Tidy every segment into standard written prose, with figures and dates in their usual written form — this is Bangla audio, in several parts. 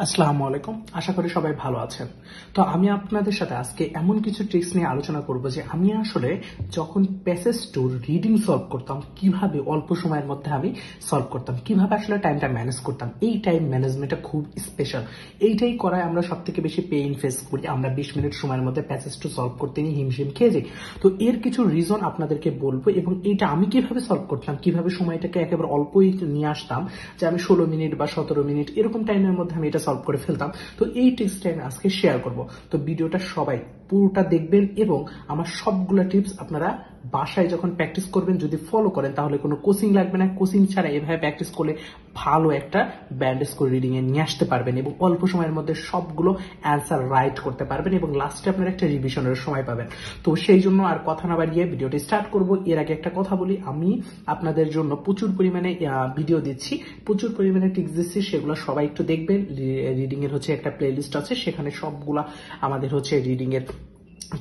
আসসালামু আলাইকুম। আশা করি সবাই ভালো আছেন। তো আমি আপনাদের সাথে আজকে এমন কিছু ট্রিক্স নিয়ে আলোচনা করব যে আমি আসলে যখন প্যাসেজ টু রিডিং সলভ করতাম কিভাবে অল্প সময়ের মধ্যে আমি সলভ করতাম, কিভাবে আসলে টাইমটা ম্যানেজ করতাম। এই টাইম ম্যানেজমেন্টটা খুব স্পেশাল। এইটাই করায় আমরা সব থেকে বেশি পেইন ফেস করি। আমরা 20 মিনিট সময়ের মধ্যে প্যাসেজ টু সলভ করতে নিয়ে হিমশিম খেয়ে যাই। তো এর কিছু রিজন আপনাদেরকে বলবো এবং এইটা আমি কিভাবে সলভ করতাম, কিভাবে সময়টাকে একেবারে অল্পই নিয়ে আসতাম যে আমি 16 মিনিট বা 17 মিনিট এরকম টাইমের মধ্যে আমি এটা সলভ করে ফেলতাম। তো এই টিপসটা আমি আজকে শেয়ার করব। তো ভিডিওটা সবাই পুরোটা দেখবেন এবং আমার সবগুলো টিপস আপনারা বাসায় যখন প্র্যাকটিস করবেন যদি ফলো করেন তাহলে কোনো কোচিং লাগবে না। কোচিং ছাড়া এভাবে প্র্যাকটিস করলে ভালো একটা ব্যান্ড স্কোর রিডিং এ নিয়ে আসতে পারবেন এবং অল্প সময়ের মধ্যে সবগুলো অ্যান্সার রাইট করতে পারবেন এবং লাস্টে আপনারা একটা রিভিশনের সময় পাবেন। তো সেই জন্য আর কথা না বাড়িয়ে ভিডিওটি স্টার্ট করব। এর আগে একটা কথা বলি, আমি আপনাদের জন্য প্রচুর পরিমাণে ভিডিও দিচ্ছি, প্রচুর পরিমাণে টিপস দিচ্ছি, সেগুলো সবাই একটু দেখবেন। রিডিং এর হচ্ছে একটা প্লেলিস্ট আছে, সেখানে সবগুলা আমাদের হচ্ছে রিডিং এর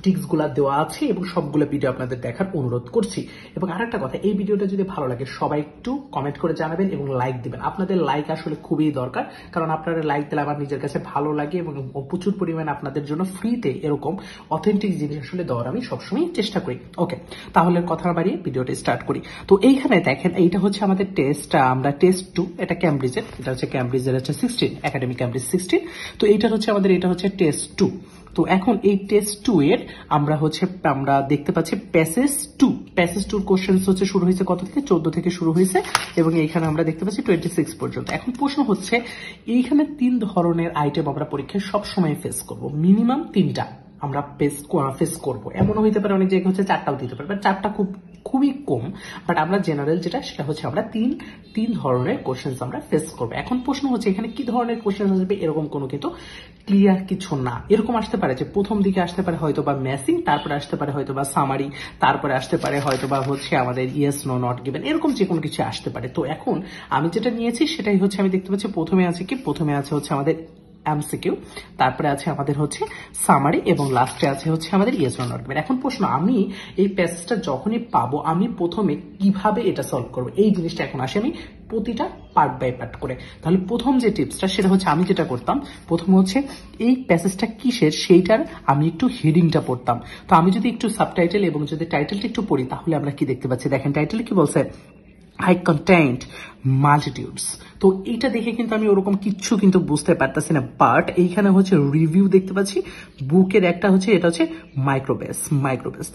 টিপস গুলা দেওয়া আছে এবং সবগুলো ভিডিও আপনাদের দেখার অনুরোধ করছি। এবং আরেকটা কথা, এই ভিডিওটা যদি ভালো লাগে সবাই একটু কমেন্ট করে জানাবেন এবং লাইক দিবেন। আপনাদের লাইক আসলে খুবই দরকার, কারণ আপনারা লাইক দিলে আমার নিজের কাছে ভালো লাগে এবং প্রচুর পরিমাণে আপনাদের জন্য ফ্রিতে এরকম অথেন্টিক জিনিস আসলে দেওয়ার আমি সবসময় চেষ্টা করি। ওকে, তাহলে কথা বাড়িয়ে ভিডিওটা স্টার্ট করি। তো এইখানে দেখেন, এইটা হচ্ছে আমাদের টেস্ট, আমরা টেস্ট 2, এটা ক্যামব্রিজের, এটা হচ্ছে ক্যামব্রিজের হচ্ছে 16 একাডেমিক ক্যামব্রিজ 16। তো এইটা হচ্ছে আমাদের, এটা হচ্ছে টেস্ট 2। তো এখন এই টেস্ট 2 এর আমরা দেখতে পাচ্ছি প্যাসেজ টুর কোশ্চেন হচ্ছে শুরু হয়েছে কত থেকে, 14 থেকে শুরু হয়েছে এবং এইখানে আমরা দেখতে পাচ্ছি 26 পর্যন্ত। এখন প্রশ্ন হচ্ছে, এইখানে 3 ধরনের আইটেম আমরা পরীক্ষায় সব সময় ফেস করব, মিনিমাম 3টা আমরা ফেস করব। এমনও হইতে পারে অনেক জায়গায় হচ্ছে 4টাও দিতে পারে, বাট 4টা খুবই কম। বাট আমরা জেনারেল যেটা, সেটা হচ্ছে আমরা তিন ধরনের কোশ্চেন আমরা ফেস করবো। এখন প্রশ্ন হচ্ছে এখানে কি ধরনের কোশ্চেন আসবে, এরকম কোনো কিন্তু ক্লিয়ার কিছু না। এরকম আসতে পারে যে প্রথম দিকে আসতে পারে হয়তো বা ম্যাসিং, তারপরে আসতে পারে হয়তো বা সামারি, তারপরে আসতে পারে হয়তো বা হচ্ছে আমাদের ইয়েস নো নট গিভেন, এরকম যে কোনো কিছু আসতে পারে। তো এখন আমি যেটা নিয়েছি সেটাই হচ্ছে, আমি দেখতে পাচ্ছি প্রথমে আছে হচ্ছে আমাদের এমসিকিউ, তারপরে আছে আমাদের হচ্ছে সামারি এবং লাস্টে আছে হচ্ছে আমাদের ইয়েস অর নট। এখন প্রশ্ন, আমি এই প্যাসেজটা যখনই পাবো আমি প্রথমে কিভাবে এটা সলভ করবো, এই জিনিসটা এখন আসে আমি প্রতিটা পার্ট বাই পার্ট করে। তাহলে প্রথম যে টিপসটা সেটা হচ্ছে, আমি যেটা করতাম প্রথমে হচ্ছে এই প্যাসেজটা কিসের সেইটার আমি একটু হেডিংটা পড়তাম। তো আমি যদি একটু সাবটাইটেল এবং যদি টাইটেলটা একটু পড়ি তাহলে আমরা কি দেখতে পাচ্ছি, দেখেন টাইটেলে কি বলছে, হাই কন্টেন্ট মাল্টিটিউডস। তো এইটা দেখে কিন্তু আমি ওরকম কিচ্ছু কিন্তু বুঝতে পারতেছি না, বাট এইখানে হচ্ছে রিভিউ দেখতে পাচ্ছি বুকের একটা হচ্ছে, এটা হচ্ছে মাইক্রোবেস,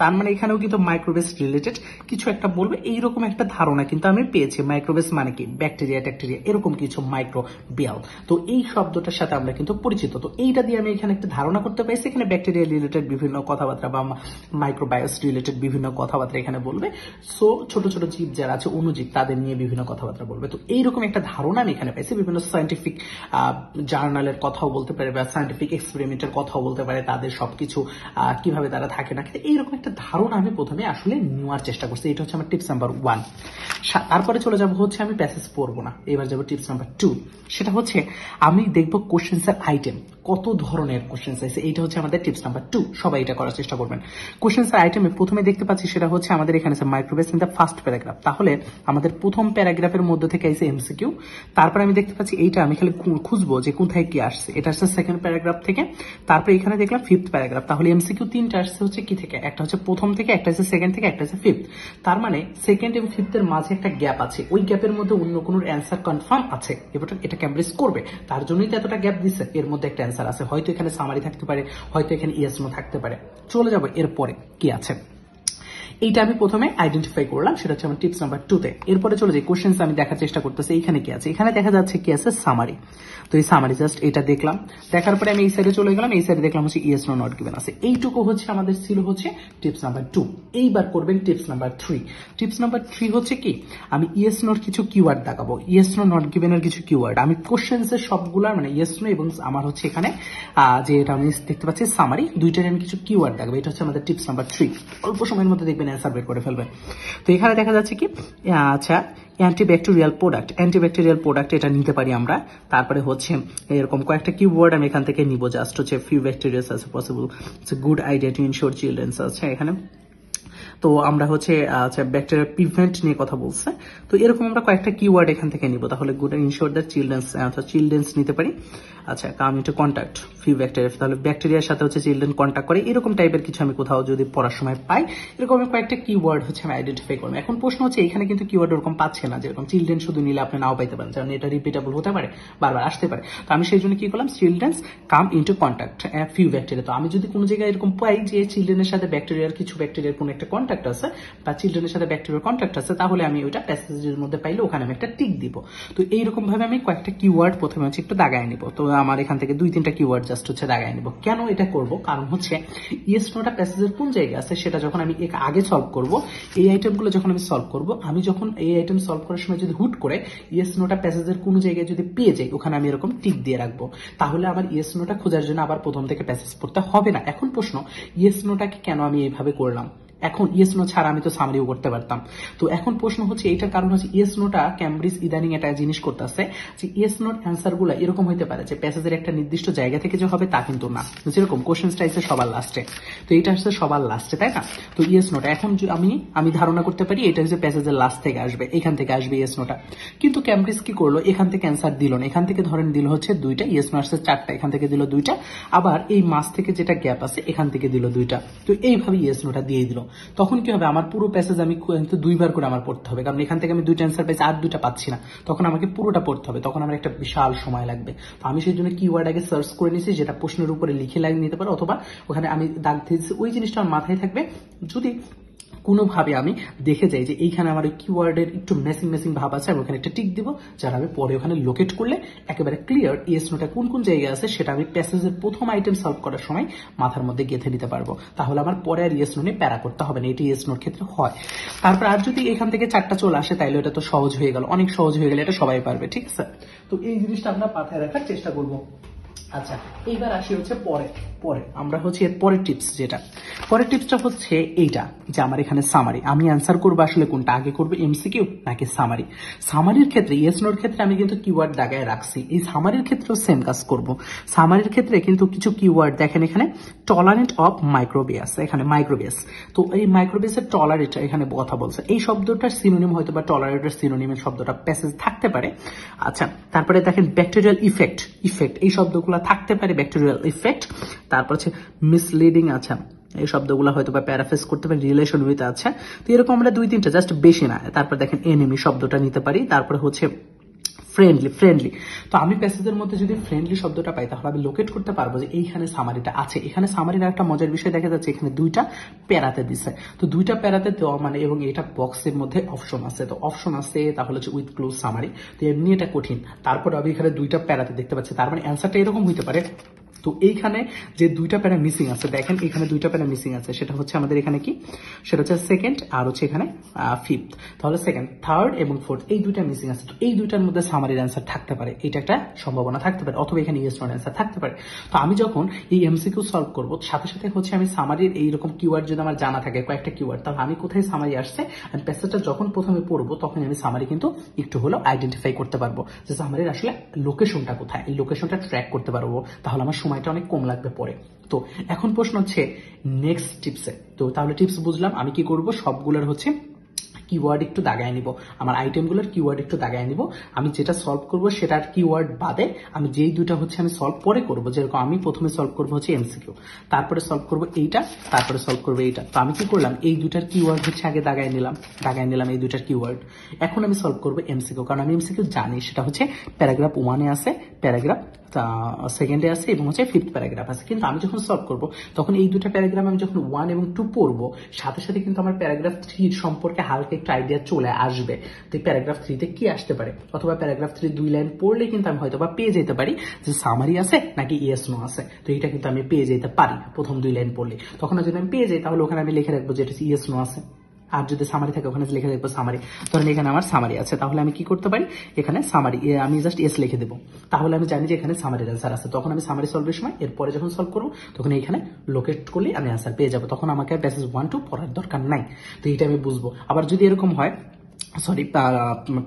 তার মানে এখানেও কিন্তু মাইক্রোবেস রিলেটেড কিছু একটা বলবে, এইরকম একটা ধারণা কিন্তু আমি পেয়েছি। মাইক্রোবেস মানে কি, ব্যাকটেরিয়া ট্যাকটেরিয়া এরকম কিছু, মাইক্রোবিয়াল। তো এই শব্দটার সাথে আমরা কিন্তু পরিচিত। তো এইটা দিয়ে আমি এখানে একটা ধারণা করতে পারছি, এখানে ব্যাকটেরিয়া রিলেটেড বিভিন্ন কথাবার্তা বা মাইক্রোবায়োস রিলেটেড বিভিন্ন কথাবার্তা এখানে বলবে। সো ছোট ছোট জীব যারা আছে, অণুজীব, তাদের নিয়ে বিভিন্ন কথাবার্তা বলবে। তো এইরকম একটা ধারণা আমি এখানে পাইছি। বিভিন্ন সায়েন্টিফিক জার্নালের কথাও বলতে পারে বা সায়েন্টিফিক এক্সপেরিমেন্টের কথাও বলতে পারে, তাদের সবকিছু কিভাবে তারা থাকে না। এইরকম একটা ধারণা আমি প্রথমে আসলে নেওয়ার চেষ্টা করছি। এটা হচ্ছে আমার টিপস নাম্বার 1। তারপরে চলে যাবো হচ্ছে, আমি প্যাসেজ পড়বো না, এবার যাবো টিপস নাম্বার 2। সেটা হচ্ছে আমি দেখবো কোশ্চেন্সের আইটেম, কত ধরনের কোশ্চেন আছে। এইটা হচ্ছে আমাদের টিপস নাম্বার 2। সবাই এটা করার চেষ্টা করবেন। কোশ্চেন্সের আইটেমে প্রথমে দেখতে পাচ্ছি সেটা হচ্ছে আমাদের এখানে আছে মাইক্রোবেস ইন দ্য ফার্স্ট প্যারাগ্রাফ। তাহলে আমাদের প্রথম প্যারাগ্রাফের মধ্যে থেকে আছে এমসিকিউ। তারপরে আমি দেখতে পাচ্ছি এইটা, আমি খালি খুঁজবো যে কোথায় কি আসছে, এটা আসছে সেকেন্ড প্যারাগ্রাফ থেকে। তারপরে এখানে দেখলাম 5th প্যারাগ্রাফ। তাহলে এমসিকিউ 3টা আসছে হচ্ছে কি থেকে, একটা হচ্ছে প্রথম থেকে, একটা হচ্ছে সেকেন্ড থেকে, একটা হচ্ছে 5th। তার মানে সেকেন্ড এবং 5th এর মাঝে একটা গ্যাপ আছে, ওই গ্যাপের মধ্যে অন্য কোনো অ্যান্সার কনফার্ম আছে, এবার এটা ক্যামব্রিজ করবে, তার জন্যই তো এতটা গ্যাপ দিচ্ছে। এর মধ্যে একটা অ্যান্সার আছে, হয়তো এখানে সামারি থাকতে পারে, হয়তো এখানে ইয়েস নো থাকতে পারে। চলে যাবো এরপরে কি আছে, এইটা আমি প্রথমে আইডেন্টিফাই করলাম, সেটা হচ্ছে আমার টিপস নাম্বার 2 তে। এরপরে চলে যাই কোশ্চেন্স, আমি দেখার চেষ্টা করতেছি এখানে কি আছে। এখানে দেখা যাচ্ছে কি আছে, সামারি। তো এই সামারি জাস্ট এটা দেখলাম, দেখার পরে আমি এই সাইডে চলে গেলাম, এই সাইডে দেখলাম হচ্ছে ইয়েস নো নট গিভেন আছে। এইটুকু হচ্ছে আমাদের ছিল হচ্ছে টিপস নাম্বার 2। এইবার করবেন টিপস নাম্বার 3। টিপস নাম্বার 3 হচ্ছে কি, আমি ইয়েস নোর কিছু কিওয়ার্ড দেখাবো, ইয়েস নো নট গিভেনের কিছু কিওয়ার্ড আমি কোশ্চেন্সের সবগুলা, মানে ইয়েস নো এবং আমার হচ্ছে এখানে যে এটা আমি দেখতে পাচ্ছি সামারি, দুইটার আমি কিছু কিওয়ার্ড দেখাবো। এটা হচ্ছে আমাদের টিপস নাম্বার 3। অল্প সময়ের মধ্যে দেখবেন অ্যান্সার বের করে ফেলবেন। তো এখানে দেখা যাচ্ছে কি, আচ্ছা অ্যান্টিব্যাকটেরিয়াল প্রোডাক্ট এটা নিতে পারি আমরা। তারপরে হচ্ছে এরকম কয়েকটা কিওয়ার্ড আমি এখান থেকে নিব, জাস্ট হচ্ছে ফিউ ব্যাকটেরিয়াস আছে possible, it's a good idea to ensure children's আছে এখানে। তো আমরা হচ্ছে আচ্ছা ব্যাকটেরিয়া প্রিভেন্ট নিয়ে কথা বলছে। তো এরকম আমরা কয়েকটা কিওয়ার্ড এখান থেকে নিব। তাহলে গুড ইনশিওর দ্যাট চিলড্রেন্স নিতে পারি। আচ্ছা কাম ইনটু কন্ট্যাক্ট ফিউ ব্যাকটেরিয়া, তাহলে ব্যাকটেরিয়ার সাথে হচ্ছে চিলড্রেন কন্ট্যাক্ট করে, এরকম টাইপের কিছু আমি কোথাও যদি পড়ার সময় পাই, এরকম কয়েকটা কিওয়ার্ড হচ্ছে আমি আইডেন্টিফাই করবো। এখন প্রশ্ন হচ্ছে এখানে কিন্তু কিওয়ার্ড ওরকম পাচ্ছে না, যেরকম চিলড্রেন শুধু নিলে আপনি নাও পাইতে পারেন, কারণ এটা রিপিটেবল হতে পারে, বারবার আসতে পারে। তো আমি সেই জন্য কি করলাম, চিলড্রেন্স কাম ইনটু কন্ট্যাক্ট ফিউ ব্যাকটেরিয়া। তো আমি যদি কোনো জায়গায় এরকম পাই যে চিলড্রেনের সাথে ব্যাকটেরিয়ার কিছু ব্যাকটেরিয়ার কোনো একটা কন্ট্যাক্ট আছে বা চিলড্রেনের সাথে ব্যাকটেরিয়ার কন্ট্যাক্ট আছে, তাহলে আমি ওইটা প্যাসেজের মধ্যে পাইলে ওখানে আমি একটা টিক দিব। তো এইরকম ভাবে আমি কয়েকটা কিওয়ার্ড প্রথমে হচ্ছে একটু দাগায় নিব। তো আমার এখান থেকে 2-3টা কিওয়ার্ড জাস্ট হচ্ছে দাগায় নিব। কেন এটা করব, কারণ হচ্ছে ইয়েস নোটা প্যাসেজের কোন জায়গায় আছে সেটা যখন আমি আগে সলভ করব, এই আইটেমগুলো যখন আমি সলভ করব, আমি যখন এই আইটেম সলভ করার সময় যদি হুট করে ইয়েস নোটা প্যাসেজের কোন জায়গায় যদি পেয়ে যাই, ওখানে আমি এরকম টিক দিয়ে রাখবো। তাহলে আমার ইয়েস নোটা খোঁজার জন্য আবার প্রথম থেকে প্যাসেজ পড়তে হবে না। এখন প্রশ্ন, ইয়েস নোটাকে কেন আমি এইভাবে করলাম? এখন ইয়েস নো ছাড়া আমি তো সামারিও করতে পারতাম। তো এখন প্রশ্ন হচ্ছে, এইটার কারণ হচ্ছে ইয়েস নোটা ক্যামব্রিজ ইদানিং একটা জিনিস করতেছে যে ইয়েস নোট অ্যান্সার গুলা এরকম হইতে পারে যে প্যাসেজের একটা নির্দিষ্ট জায়গা থেকে যে হবে তা কিন্তু না, যেরকম কোশ্চেনটা আছে সবার লাস্টে, তো এটা হচ্ছে সবার লাস্টে, তাই না? তো ইয়েস নোটা এখন আমি ধারণা করতে পারি এটা হচ্ছে প্যাসেজের লাস্ট থেকে আসবে, এখান থেকে আসবে ইয়েস নোটা। কিন্তু ক্যামব্রিজ কি করলো, এখান থেকে অ্যান্সার দিল না, এখান থেকে ধরেন দিল হচ্ছে 2টা, ইয়েস নো আসছে 4টা, এখান থেকে দিল 2টা, আবার এই মাস থেকে যেটা গ্যাপ আছে এখান থেকে দিল 2টা। তো এইভাবে ইয়েস নোটা দিয়ে দিল। তখন কি হবে, আমার পুরো প্যাসেজ আমি কিন্তু 2বার করে আমার পড়তে হবে, কারণ এখান থেকে আমি 2টা অ্যান্সার পাইছি আর 2টা পাচ্ছি না, তখন আমাকে পুরোটা পড়তে হবে, তখন আমার একটা বিশাল সময় লাগবে। তো আমি সেই জন্য কিওয়ার্ড আগে সার্চ করে নিয়েছি, যেটা প্রশ্নের উপরে লিখে লাগিয়ে নিতে পারো, অথবা ওখানে আমি দাগ দিয়েছি, ওই জিনিসটা আমার মাথায় থাকবে। যদি কোনোভাবে আমি দেখে যাই যে এইখানে আমার কিওয়ার্ডের একটু মেসিং ভাব আছে, আমি ওখানে একটা টিক দিব, যারা আমি পরে ওখানে লোকেট করলে একেবারে ক্লিয়ার ইয়েস নোটা কোন কোন জায়গায় আছে সেটা আমি প্যাসেজের প্রথম আইটেম সলভ করার সময় মাথার মধ্যে গেঁথে নিতে পারবো। তাহলে আমার পরে আর ইয়েস নো নিয়ে প্যারা করতে হবে না, এটি ইয়েস নোর ক্ষেত্রে হয়। তারপর আর যদি এখান থেকে 4টা চলে আসে, তাইলে এটা তো সহজ হয়ে গেল, অনেক সহজ হয়ে গেলে এটা সবাই পারবে, ঠিক আছে? তো এই জিনিসটা আমরা মাথায় রাখার চেষ্টা করবো। আচ্ছা এইবার আসি হচ্ছে পরে আমরা হচ্ছে এর পরের টিপস, যেটা পরের টিপসটা হচ্ছে এইটা, যে আমার এখানে সামারি, আমি অ্যান্সার করবো আসলে কোনটা আগে করবো, এমসিকিউ নাকি সামারি। সামারির ক্ষেত্রে ইয়েস নোর ক্ষেত্রে আমি কিন্তু কিওয়ার্ড দাগায় রাখছি, এই সামারির ক্ষেত্রেও সেম কাজ করব। সামারির ক্ষেত্রে কিন্তু কিছু কিওয়ার্ড দেখেন, এখানে টলারেন্ট অফ মাইক্রোবিয়াস, এখানে মাইক্রোবিয়াস, তো এই মাইক্রোবিয়াসের টলারেন্ট এখানে কথা বলছে, এই শব্দটার সিনোনিম হয়তো বা টলারেন্টের সিনোনিমের শব্দটা প্যাসেজ থাকতে পারে। আচ্ছা তারপরে দেখেন ব্যাকটেরিয়াল ইফেক্ট, এই শব্দগুলো থাকতে পারে, ব্যাকটেরিয়াল ইফেক্ট। তারপর হচ্ছে মিসলিডিং, আচ্ছা এই শব্দগুলো হয়তো বা প্যারাফ্রেজ করতে পারি, রিলেশন উইথ, আচ্ছা তো এরকম আমরা 2-3টা জাস্ট বেশি না। তারপর দেখেন এনিমি শব্দটা নিতে পারি। তারপরে হচ্ছে ফ্রেন্ডলি। তো আমি প্যাসেজের মধ্যে যদি ফ্রেন্ডলি শব্দটা পাই, তাহলে আমি লোকেট করতে পারবো যে এইখানে সামারিটা আছে। এখানে সামারির একটা মজার বিষয় দেখা যাচ্ছে, এখানে 2টা প্যারাতে দিছে, তো 2টা প্যারাতে দেওয়া মানে, এবং এটা বক্সের মধ্যে অপশন আছে, তো অপশন আছে তাহলে হচ্ছে উইথ ক্লোজ সামারি, তো এমনি এটা কঠিন। তারপর আমি এখানে 2টা প্যারাতে দেখতে পাচ্ছি, তার মানে অ্যান্সারটা এরকম হইতে পারে। তো এইখানে যে 2টা প্যারা মিসিং আছে, দেখেন এখানে 2টা প্যারা মিসিং আছে, সেটা হচ্ছে আমাদের এখানে কি, সেটা হচ্ছে সেকেন্ড আর হচ্ছে এখানে ফিফথ, তাহলে সেকেন্ড, থার্ড এবং ফোর্থ, এই 2টা মিসিং আছে। তো এই 2টার মধ্যে সামারির অ্যান্সার থাকতে পারে, এটা একটা সম্ভাবনা থাকতে পারে, অথবা এখানে ইয়েস নোর অ্যান্সার থাকতে পারে। তো আমি যখন এই এমসিকিউ সলভ করবো, সাথে সাথে হচ্ছে আমি সামারির এইরকম কিওয়ার্ড যদি আমার জানা থাকে, কয়েকটা কিওয়ার্ড, তাহলে আমি কোথায় সামারি আসছে, আমি প্যাসেজটা যখন প্রথমে পড়বো, তখন আমি সামারি কিন্তু একটু হলেও আইডেন্টিফাই করতে পারবো যে সামারির আসলে লোকেশনটা কোথায়, এই লোকেশনটা ট্র্যাক করতে পারবো, তাহলে আমার সময়টা অনেক কম লাগবে পরে। তো এখন প্রশ্ন হচ্ছে নেক্সট টিপসে। তো তাহলে টিপস বুঝলাম, আমি কি করব, সবগুলোর হচ্ছে কিওয়ার্ড একটু দাগায় নিব, আমার আইটেমগুলোর কিওয়ার্ড একটু দাগায় নিব। আমি যেটা সলভ করব সেটার কিওয়ার্ড বাদে আমি যেই 2টা হচ্ছে আমি সলভ পরে করব, যেরকম আমি প্রথমে সলভ করব হচ্ছে এমসিকিউ, তারপরে সলভ করব এইটা, তারপরে সলভ করব এইটা। তো আমি কি করলাম, এই 2টার কিওয়ার্ড হচ্ছে আগে দাগায় নিলাম এই 2টার কিওয়ার্ড। এখন আমি সলভ করব এমসিকিউ, কারণ আমি এমসিকিউ জানি, সেটা হচ্ছে প্যারাগ্রাফ 1-এ আছে, প্যারাগ্রাফ সেকেন্ডে আছে, এবং হচ্ছে ফিফথ প্যারাগ্রাফ আছে। কিন্তু আমি যখন সলভ করব, তখন এই 2টা প্যারাগ্রাফ আমি যখন 1 এবং 2 পড়বো, সাথে সাথে কিন্তু আমার প্যারাগ্রাফ 3 সম্পর্কে হালকা একটু আইডিয়া চলে আসবে, তো প্যারাগ্রাফ 3-তে কি আসতে পারে, অথবা প্যারাগ্রাফ 3 2 লাইন পড়লে কিন্তু আমি হয়তো বা পেয়ে যেতে পারি যে সামারি আছে নাকি ইয়েস নো আছে। তো এটা কিন্তু আমি পেয়ে যেতে পারি প্রথম 2 লাইন পড়লে। তখন যদি আমি পেয়ে যাই, তাহলে ওখানে আমি লিখে রাখবো যে এটা ইয়েস নো আছে, আর যদি সামারি থাকে ওখানে লিখে দেখবো সামারি। ধরেন এখানে আমার সামারি আছে, তাহলে আমি কি করতে পারি, এখানে সামারি আমি জাস্ট এস লিখে দেবো, তাহলে আমি জানি যে এখানে সামারির অ্যান্সার আছে। তখন আমি সামারি সলভের সময় এরপরে যখন সলভ করবো, তখন এইখানে লোকেট করলে আমি অ্যান্সার পেয়ে যাবো, তখন আমাকে প্যাসেজ 1-2 পড়ার দরকার নাই। তো এইটা আমি বুঝবো। আবার যদি এরকম হয় সরি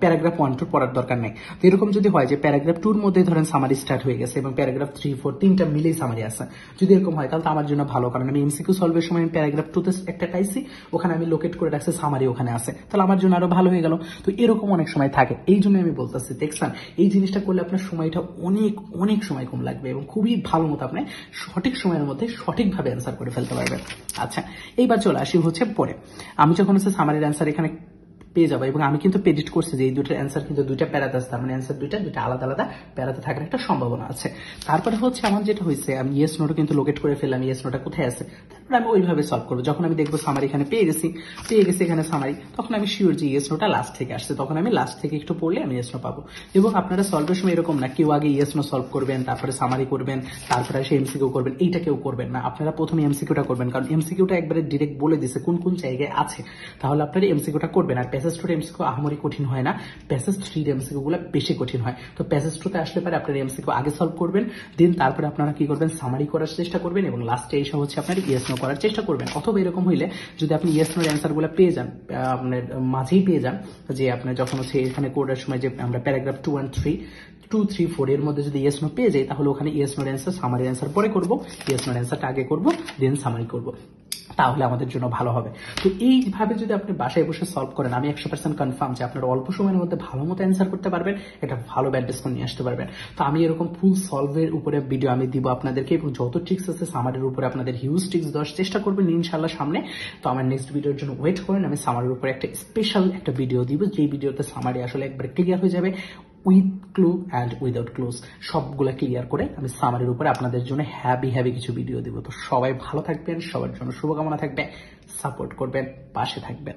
প্যারাগ্রাফ 1-2 পড়ার দরকার নেই। তো এরকম যদি হয় যে প্যারাগ্রাফ 2-র মধ্যে ধরেন সামারি স্টার্ট হয়ে গেছে এবং প্যারাগ্রাফ 3-4 তিনটা মিলেই সামারি আছে, যদি এরকম হয় তাহলে তো আমার জন্য ভালো, কারণ আমি এমসিকিউ সলভের সময় আমি প্যারাগ্রাফ 2-তে একটা পাইছি, ওখানে আমি লোকেট করে রাখছি, সামারি ওখানে আছে, তাহলে আমার জন্য আরো ভালো হয়ে গেল। তো এরকম অনেক সময় থাকে, এই জন্য আমি বলতেছি দেখছেন এই জিনিসটা করলে আপনার সময়টা অনেক অনেক সময় কম লাগবে এবং খুবই ভালো মতো আপনি সঠিক সময়ের মধ্যে সঠিকভাবে অ্যান্সার করে ফেলতে পারবেন। আচ্ছা, এইবার চলে আসি হচ্ছে পরে, আমি যখন হচ্ছে সামারির অ্যান্সার এখানে পেয়ে যাবো এবং আমি কিন্তু প্রেডিক্ট করছি যে এই দুটোর অ্যান্সার কিন্তু দুইটা প্যারাতে আছে, তার মানে অ্যান্সার দুইটা আলাদা আলাদা প্যারাতে থাকার একটা সম্ভাবনা আছে। তারপরে হচ্ছে আমার যেটা হয়েছে, আমি ইয়েস নোটা কিন্তু লোকেট করে ফেললাম, ইয়েস নোটা কোথায় আছে, তারপরে আমি ওইভাবে সলভ করবো। যখন আমি দেখবো সামারি এখানে পেয়ে গেছি এখানে সামারি, তখন আমি শিওর যে ইয়েস নোটা লাস্ট থেকে আসছে, তখন আমি লাস্ট থেকে একটু পড়লে আমি ইয়েস নো পাবো। এবং আপনারা সলভের সময় এরকম না কেউ আগে ইয়েস নো সলভ করবেন, তারপরে সামারি করবেন, তারপরে এসে এমসিকিউ করবেন, এইটা কেউ করবেন না। আপনারা প্রথমে এমসিকিউটা করবেন, কারণ এমসিকিউটা একবারে ডিরেক্ট বলে দিছে কোন কোন জায়গায় আছে, তাহলে আপনারা এমসিকিউটা করবেন। আর প্যাসেজ টুর এমসিকিউ আহামরি কঠিন হয় না, প্যাসেজ 3 এমসিকিউ গুলো বেশি কঠিন হয়। তো প্যাসেজ 2-তে আসলে পারে আপনারা এমসিকিউ আগে সলভ করবেন, দেন তারপরে আপনারা কি করবেন, সামারি করার চেষ্টা করবেন এবং লাস্টে এসে হচ্ছে আপনার ইয়েস নো করার চেষ্টা করবেন। অথবা এরকম হইলে যদি আপনি ইয়েস নোর অ্যান্সার গুলো পেয়ে যান, আপনার মাঝেই পেয়ে যান, যে আপনার যখন হচ্ছে এখানে করার সময় যে আমরা প্যারাগ্রাফ 2-3-4 এর মধ্যে যদি ইয়েস নো পেয়ে যাই, তাহলে ওখানে ইয়েস নোর অ্যান্সার সামারি অ্যান্সার পরে করবো, ইয়েস নোর অ্যান্সারটা আগে করবো, দেন সামারি করবো, তাহলে আমাদের জন্য ভালো হবে। তো এইভাবে যদি আপনি বাসায় বসে সলভ করেন, আমি 100% কনফার্ম যে আপনার অল্প সময়ের মধ্যে ভালো মতো অ্যান্সার করতে পারবেন, একটা ভালো ব্যাড স্কোর নিয়ে আসতে পারবেন। তো আমি এরকম ফুল সলভের উপরে ভিডিও আমি দিব আপনাদেরকে, এবং যত ট্রিক্স আছে সামারের উপরে আপনাদের হিউজ ট্রিক্স দেওয়ার চেষ্টা করবেন ইনশাল্লাহ সামনে। তো আমার নেক্সট ভিডিওর জন্য ওয়েট করেন, আমি সামারের উপরে একটা স্পেশাল একটা ভিডিও দিব, যেই ভিডিওতে সামারি আসলে একবার ক্লিয়ার হয়ে যাবে, with clue and without clues সবগুলা ক্লিয়ার করে আমি সামারির উপরে আপনাদের জন্য হ্যাভি কিছু ভিডিও দিব। তো সবাই ভালো থাকবেন, সবার জন্য শুভকামনা থাকবে, সাপোর্ট করবেন, পাশে থাকবেন।